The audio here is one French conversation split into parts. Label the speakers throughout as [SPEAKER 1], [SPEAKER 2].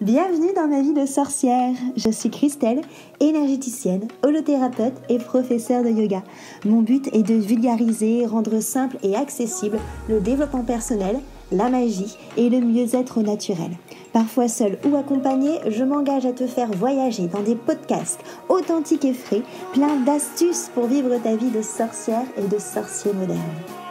[SPEAKER 1] Bienvenue dans ma vie de sorcière. Je suis Christelle, énergéticienne, holothérapeute et professeure de yoga. Mon but est de vulgariser, rendre simple et accessible le développement personnel, la magie et le mieux-être naturel. Parfois seule ou accompagnée, je m'engage à te faire voyager dans des podcasts authentiques et frais, plein d'astuces pour vivre ta vie de sorcière et de sorcier moderne.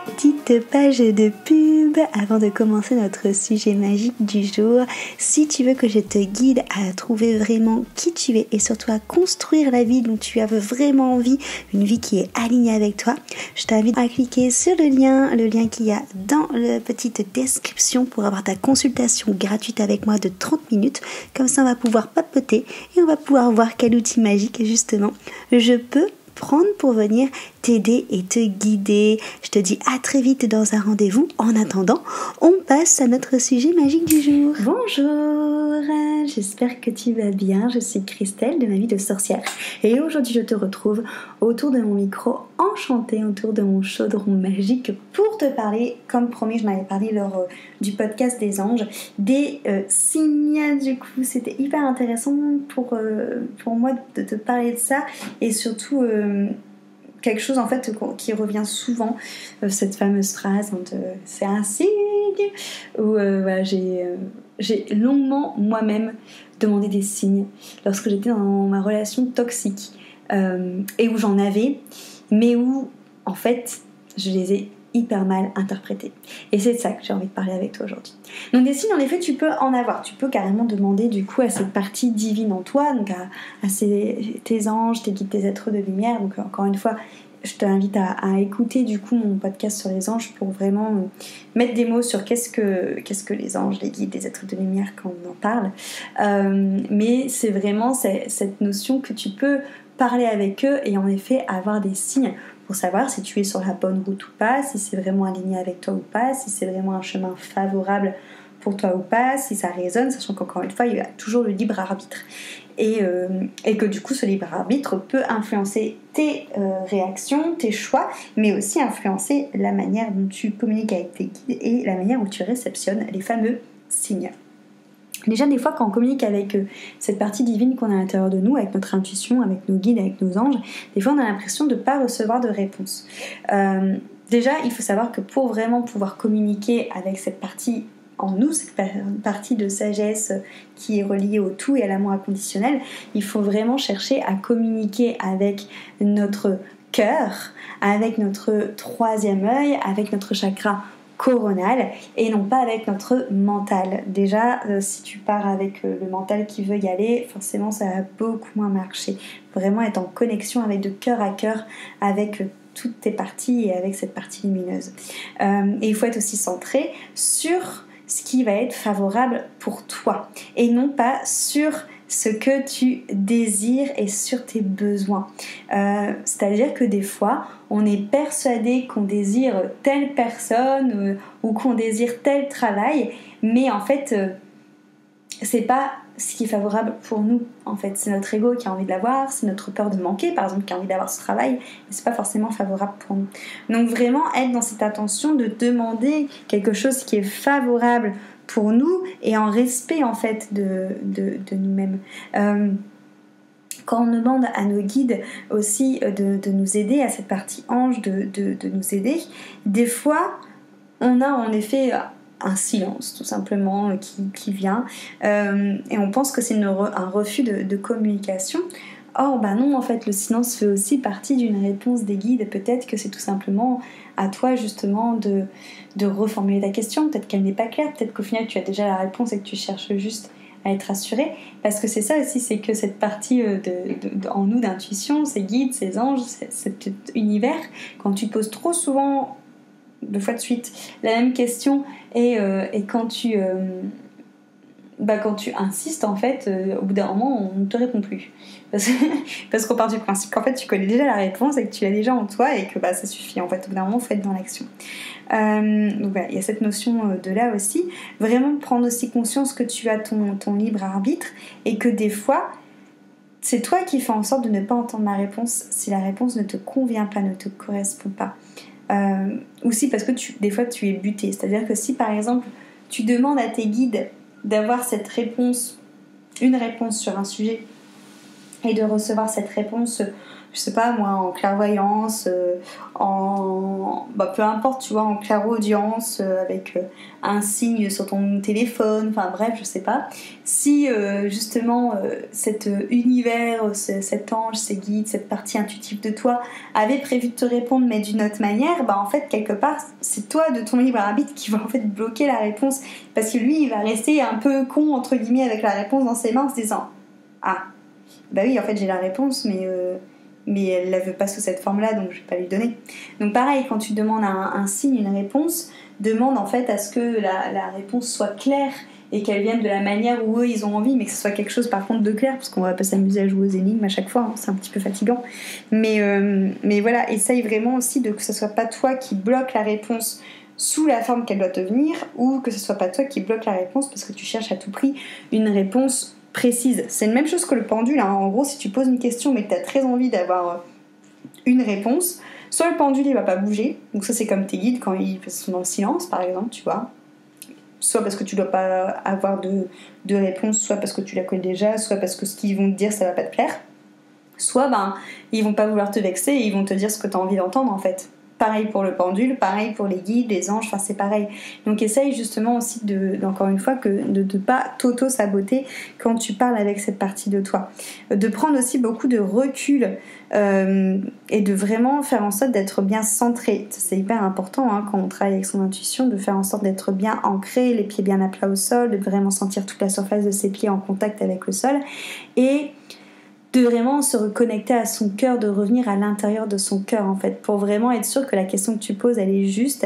[SPEAKER 1] Petite page de pub avant de commencer notre sujet magique du jour. Si tu veux que je te guide à trouver vraiment qui tu es et surtout à construire la vie dont tu as vraiment envie, une vie qui est alignée avec toi, je t'invite à cliquer sur le lien qu'il y a dans la petite description pour avoir ta consultation gratuite avec moi de 30 minutes. Comme ça, on va pouvoir papoter et on va pouvoir voir quel outil magique justement je peux prendre pour venir t'aider et te guider. Je te dis à très vite dans un rendez-vous. En attendant, on passe à notre sujet magique du jour. Bonjour, j'espère que tu vas bien. Je suis Christelle de ma vie de sorcière et aujourd'hui je te retrouve autour de mon micro enchantée, autour de mon chaudron magique pour te parler, comme promis, je m'avais parlé lors du podcast des anges, des signes. Du coup, c'était hyper intéressant pour moi de te parler de ça et surtout quelque chose en fait qui revient souvent, cette fameuse phrase c'est un signe, où voilà, j'ai longuement moi-même demandé des signes lorsque j'étais dans ma relation toxique et où j'en avais, mais où en fait je les ai hyper mal interprétés. Et c'est de ça que j'ai envie de parler avec toi aujourd'hui. Donc des signes, en effet, tu peux en avoir. Tu peux carrément demander du coup à cette partie divine en toi, donc à tes anges, tes guides, tes êtres de lumière. Donc encore une fois, je t'invite à écouter du coup mon podcast sur les anges pour vraiment mettre des mots sur qu'est-ce que les anges, les guides, les êtres de lumière quand on en parle. Mais c'est vraiment cette notion que tu peux parler avec eux et en effet avoir des signes pour savoir si tu es sur la bonne route ou pas, si c'est vraiment aligné avec toi ou pas, si c'est vraiment un chemin favorable pour toi ou pas, si ça résonne, sachant qu'encore une fois, il y a toujours le libre arbitre. Et que du coup, ce libre arbitre peut influencer tes réactions, tes choix, mais aussi influencer la manière dont tu communiques avec tes guides et la manière où tu réceptionnes les fameux signes. Déjà, des fois, quand on communique avec cette partie divine qu'on a à l'intérieur de nous, avec notre intuition, avec nos guides, avec nos anges, des fois, on a l'impression de ne pas recevoir de réponse. Déjà, il faut savoir que pour vraiment pouvoir communiquer avec cette partie en nous, cette partie de sagesse qui est reliée au tout et à l'amour inconditionnel, il faut vraiment chercher à communiquer avec notre cœur, avec notre troisième œil, avec notre chakra coronal et non pas avec notre mental. Déjà, si tu pars avec le mental qui veut y aller, forcément ça va beaucoup moins marcher. Vraiment être en connexion avec de cœur à cœur avec toutes tes parties et avec cette partie lumineuse. Et il faut être aussi centré sur ce qui va être favorable pour toi et non pas sur ce que tu désires et sur tes besoins. C'est-à-dire que des fois, on est persuadé qu'on désire telle personne ou qu'on désire tel travail, mais en fait, c'est pas ce qui est favorable pour nous. En fait, c'est notre ego qui a envie de l'avoir, c'est notre peur de manquer, par exemple, qui a envie d'avoir ce travail, mais c'est pas forcément favorable pour nous. Donc vraiment, être dans cette attention de demander quelque chose qui est favorable pour nous et en respect en fait de nous-mêmes. Quand on demande à nos guides aussi de nous aider, à cette partie ange de nous aider, des fois on a en effet un silence tout simplement qui vient et on pense que c'est un refus de communication. Or non, en fait le silence fait aussi partie d'une réponse des guides. Peut-être que c'est tout simplement à toi justement de reformuler ta question. Peut-être qu'elle n'est pas claire, peut-être qu'au final tu as déjà la réponse et que tu cherches juste à être rassuré, parce que c'est ça aussi, c'est que cette partie en nous d'intuition, ces guides, ces anges, cet univers, quand tu poses trop souvent 2 fois de suite la même question et quand tu insistes en fait, au bout d'un moment on ne te répond plus parce qu'on part du principe qu'en fait tu connais déjà la réponse et que tu l'as déjà en toi et que ça suffit en fait. Au bout d'un moment il faut être dans l'action. Donc voilà, il y a cette notion de là aussi, vraiment prendre aussi conscience que tu as ton libre arbitre et que des fois c'est toi qui fais en sorte de ne pas entendre la réponse si la réponse ne te convient pas, ne te correspond pas. Aussi parce que des fois tu es buté, c'est-à-dire que si par exemple tu demandes à tes guides d'avoir cette réponse une réponse sur un sujet et de recevoir cette réponse, je sais pas moi, en clairvoyance, peu importe, tu vois, en clairaudience, avec un signe sur ton téléphone, enfin bref, je sais pas. Si justement cet univers, cet ange, ces guides, cette partie intuitive de toi avait prévu de te répondre mais d'une autre manière, en fait quelque part c'est toi de ton libre arbitre qui va en fait bloquer la réponse, parce que lui il va rester un peu con entre guillemets avec la réponse dans ses mains en se disant ah bah oui en fait j'ai la réponse mais elle la veut pas sous cette forme-là, donc je vais pas lui donner. Donc pareil, quand tu demandes un signe, une réponse, demande en fait à ce que la réponse soit claire et qu'elle vienne de la manière où eux ils ont envie, mais que ce soit quelque chose par contre de clair, parce qu'on va pas s'amuser à jouer aux énigmes à chaque fois, hein, c'est un petit peu fatigant. Mais voilà, essaye vraiment aussi que ce soit pas toi qui bloque la réponse sous la forme qu'elle doit te venir, ou que ce soit pas toi qui bloque la réponse parce que tu cherches à tout prix une réponse précise. C'est la même chose que le pendule, hein. En gros, si tu poses une question mais que tu as très envie d'avoir une réponse, soit le pendule il va pas bouger, donc ça c'est comme tes guides quand ils sont dans le silence par exemple, tu vois, soit parce que tu dois pas avoir de réponse, soit parce que tu la connais déjà, soit parce que ce qu'ils vont te dire ça va pas te plaire, soit ils vont pas vouloir te vexer et ils vont te dire ce que tu as envie d'entendre en fait. Pareil pour le pendule, pareil pour les guides, les anges, enfin c'est pareil. Donc essaye justement aussi encore une fois de ne pas t'auto-saboter quand tu parles avec cette partie de toi. De prendre aussi beaucoup de recul et de vraiment faire en sorte d'être bien centré. C'est hyper important hein, quand on travaille avec son intuition, de faire en sorte d'être bien ancré, les pieds bien à plat au sol, de vraiment sentir toute la surface de ses pieds en contact avec le sol et de vraiment se reconnecter à son cœur, de revenir à l'intérieur de son cœur en fait, pour vraiment être sûr que la question que tu poses elle est juste,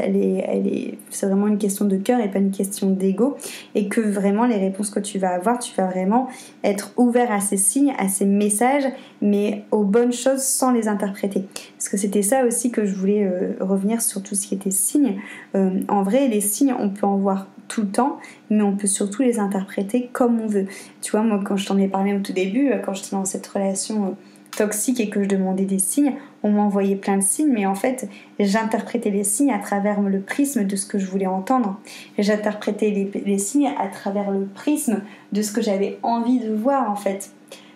[SPEAKER 1] c'est vraiment une question de cœur et pas une question d'ego, et que vraiment les réponses que tu vas avoir, tu vas vraiment être ouvert à ces signes, à ces messages, mais aux bonnes choses sans les interpréter. Parce que c'était ça aussi que je voulais revenir sur tout ce qui était signes. En vrai, les signes, on peut en voir tout le temps, mais on peut surtout les interpréter comme on veut. Tu vois, moi quand je t'en ai parlé au tout début, quand j'étais dans cette relation toxique et que je demandais des signes, on m'envoyait plein de signes, mais en fait j'interprétais les signes à travers le prisme de ce que je voulais entendre. J'interprétais les signes à travers le prisme de ce que j'avais envie de voir en fait,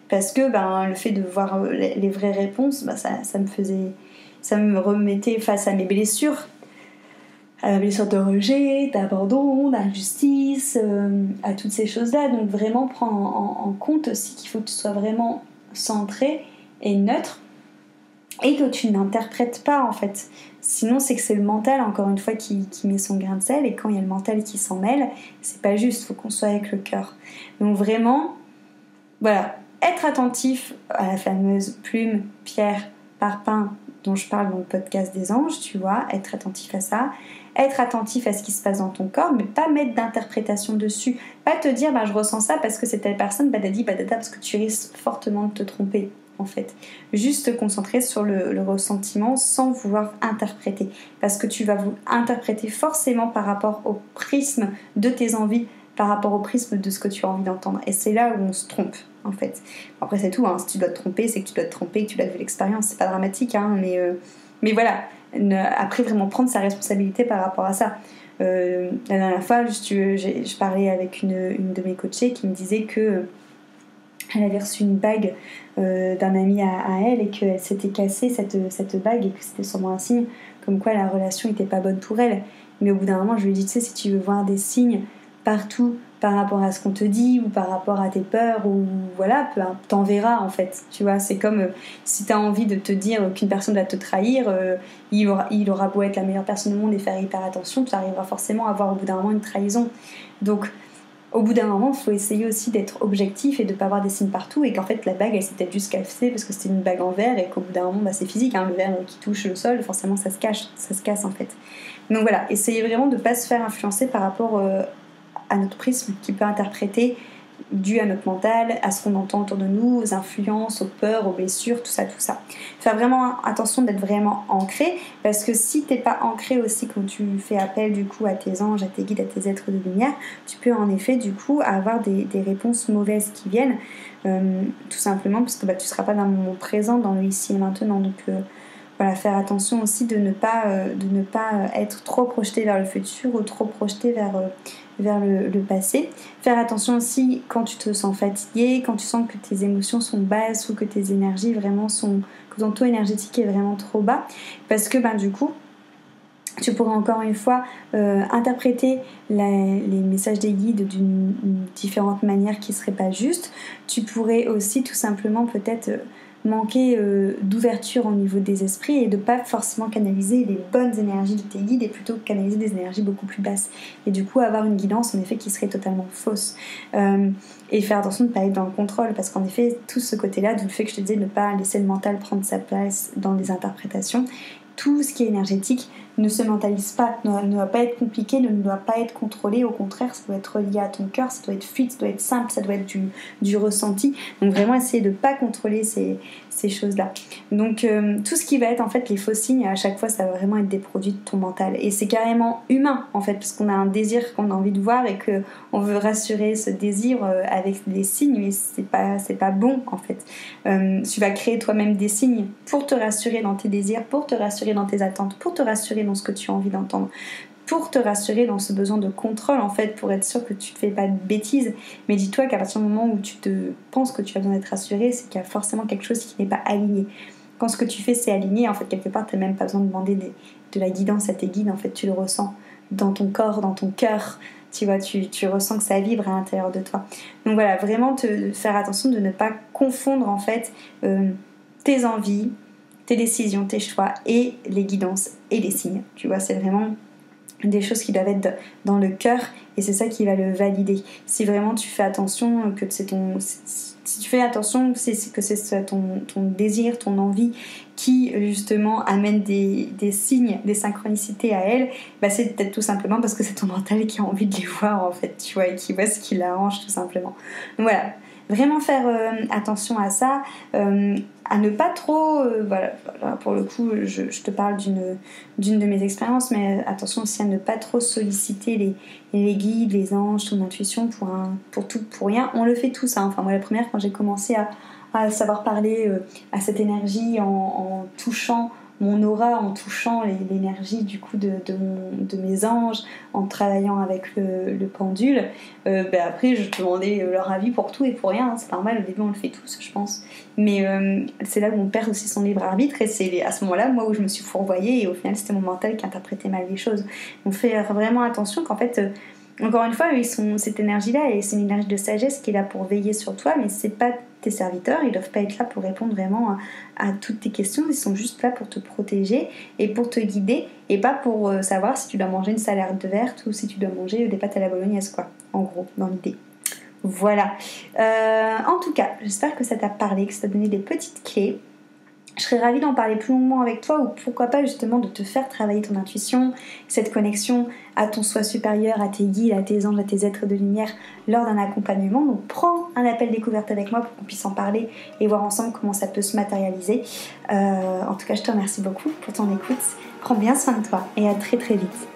[SPEAKER 1] parce que le fait de voir les vraies réponses, ça me remettait face à mes blessures, à la blessure de rejet, d'abandon, d'injustice, à toutes ces choses-là. Donc vraiment prendre en compte aussi qu'il faut que tu sois vraiment centré et neutre et que tu n'interprètes pas en fait. Sinon c'est que c'est le mental encore une fois qui met son grain de sel, et quand il y a le mental qui s'en mêle, c'est pas juste, faut qu'on soit avec le cœur. Donc vraiment, voilà, être attentif à la fameuse plume, pierre, parpaing dont je parle dans le podcast des anges, tu vois, être attentif à ça, être attentif à ce qui se passe dans ton corps, mais pas mettre d'interprétation dessus, pas te dire je ressens ça parce que c'est telle personne, badadi badada, parce que tu risques fortement de te tromper en fait. Juste te concentrer sur le ressentiment sans vouloir interpréter, parce que tu vas vous interpréter forcément par rapport au prisme de tes envies, par rapport au prisme de ce que tu as envie d'entendre, et c'est là où on se trompe en fait. Après c'est tout, hein. Si tu dois te tromper, c'est que tu dois te tromper, que tu l'as vu l'expérience, c'est pas dramatique, hein, mais voilà, après vraiment prendre sa responsabilité par rapport à ça. La dernière fois je parlais avec une de mes coachées qui me disait que elle avait reçu une bague d'un ami à elle, et qu'elle s'était cassée cette bague, et que c'était sûrement un signe comme quoi la relation n'était pas bonne pour elle. Mais au bout d'un moment je lui ai dit, tu sais, si tu veux voir des signes partout par rapport à ce qu'on te dit ou par rapport à tes peurs, ou voilà, t'en verras en fait, tu vois. C'est comme si t'as envie de te dire qu'une personne va te trahir, il aura beau être la meilleure personne du monde et faire hyper attention, tu arriveras forcément à avoir au bout d'un moment une trahison. Donc au bout d'un moment, il faut essayer aussi d'être objectif et de ne pas avoir des signes partout, et qu'en fait la bague elle s'est peut-être juste cassée parce que c'était une bague en verre, et qu'au bout d'un moment c'est physique, hein, le verre qui touche le sol, forcément ça se casse en fait. Donc voilà, essayez vraiment de ne pas se faire influencer par rapport à notre prisme qui peut interpréter, dû à notre mental, à ce qu'on entend autour de nous, aux influences, aux peurs, aux blessures, tout ça. Faire vraiment attention d'être vraiment ancré, parce que si t'es pas ancré aussi quand tu fais appel du coup à tes anges, à tes guides, à tes êtres de lumière, tu peux en effet du coup avoir des réponses mauvaises qui viennent, tout simplement parce que tu seras pas dans le moment présent, dans le ici et maintenant. Donc
[SPEAKER 2] voilà, faire attention aussi de ne pas être trop projeté vers le futur ou trop projeté vers le passé. Faire attention aussi quand tu te sens fatigué, quand tu sens que tes émotions sont basses ou que tes énergies vraiment que ton taux énergétique est vraiment trop bas, parce que du coup tu pourrais encore une fois interpréter les messages des guides d'une différente manière qui serait pas juste. Tu pourrais aussi tout simplement peut-être manquer d'ouverture au niveau des esprits et de pas forcément canaliser les bonnes énergies de tes guides et plutôt canaliser des énergies beaucoup plus basses et du coup avoir une guidance en effet qui serait totalement fausse, et faire attention de ne pas être dans le contrôle, parce qu'en effet tout ce côté-là, d'où le fait que je te disais de ne pas laisser le mental prendre sa place dans les interprétations. Tout ce qui est énergétique ne se mentalise pas, ne doit pas être compliqué, ne doit pas être contrôlé, au contraire ça doit être lié à ton cœur, ça doit être fluide, ça doit être simple, ça doit être du ressenti. Donc vraiment essayer de ne pas contrôler ces choses-là. Donc tout ce qui va être en fait les faux signes, à chaque fois ça va vraiment être des produits de ton mental. Et c'est carrément humain en fait, parce qu'on a un désir qu'on a envie de voir et qu'on veut rassurer ce désir avec des signes, mais c'est pas bon en fait. Tu vas créer toi-même des signes pour te rassurer dans tes désirs, pour te rassurer dans tes attentes, pour te rassurer dans ce que tu as envie d'entendre, pour te rassurer dans ce besoin de contrôle en fait, pour être sûr que tu ne fais pas de bêtises. Mais dis-toi qu'à partir du moment où tu te penses que tu as besoin d'être rassuré, c'est qu'il y a forcément quelque chose qui n'est pas aligné. Quand ce que tu fais c'est aligné, en fait quelque part tu n'as même pas besoin de demander de la guidance à tes guides, en fait tu le ressens dans ton corps, dans ton cœur. Tu vois, tu ressens que ça vibre à l'intérieur de toi. Donc voilà, vraiment te faire attention de ne pas confondre en fait tes envies, tes décisions, tes choix et les guidances et les signes. Tu vois, c'est vraiment des choses qui doivent être dans le cœur et c'est ça qui va le valider. Si vraiment tu fais attention que c'est si tu fais attention que c'est ton désir, ton envie qui justement amène des signes, des synchronicités à elle, c'est peut-être tout simplement parce que c'est ton mental qui a envie de les voir en fait, tu vois, et qui voit ce qui l'arrange tout simplement. Donc voilà, vraiment faire attention à ça, à ne pas trop, voilà, pour le coup je te parle d'une de mes expériences, mais attention aussi à ne pas trop solliciter les guides, les anges, ton intuition pour tout, pour rien. On le fait tous, hein. Enfin moi la première, quand j'ai commencé à savoir parler à cette énergie en touchant mon aura, en touchant l'énergie du coup de mes anges, en travaillant avec le pendule, après je demandais leur avis pour tout et pour rien, hein. C'est normal, au début on le fait tous je pense, mais c'est là où on perd aussi son libre arbitre et c'est à ce moment là moi où je me suis fourvoyée et au final c'était mon mental qui interprétait mal les choses. On fait vraiment attention qu'en fait encore une fois, cette énergie-là, et c'est une énergie de sagesse qui est là pour veiller sur toi, mais c'est pas tes serviteurs, ils doivent pas être là pour répondre vraiment à toutes tes questions, ils sont juste là pour te protéger et pour te guider, et pas pour savoir si tu dois manger une salade verte ou si tu dois manger des pâtes à la bolognaise, quoi, en gros, dans l'idée. Voilà. En tout cas, j'espère que ça t'a parlé, que ça t'a donné des petites clés. Je serais ravie d'en parler plus longuement avec toi, ou pourquoi pas justement de te faire travailler ton intuition, cette connexion à ton soi supérieur, à tes guides, à tes anges, à tes êtres de lumière lors d'un accompagnement. Donc prends un appel découverte avec moi pour qu'on puisse en parler et voir ensemble comment ça peut se matérialiser. En tout cas, je te remercie beaucoup pour ton écoute. Prends bien soin de toi et à très très vite.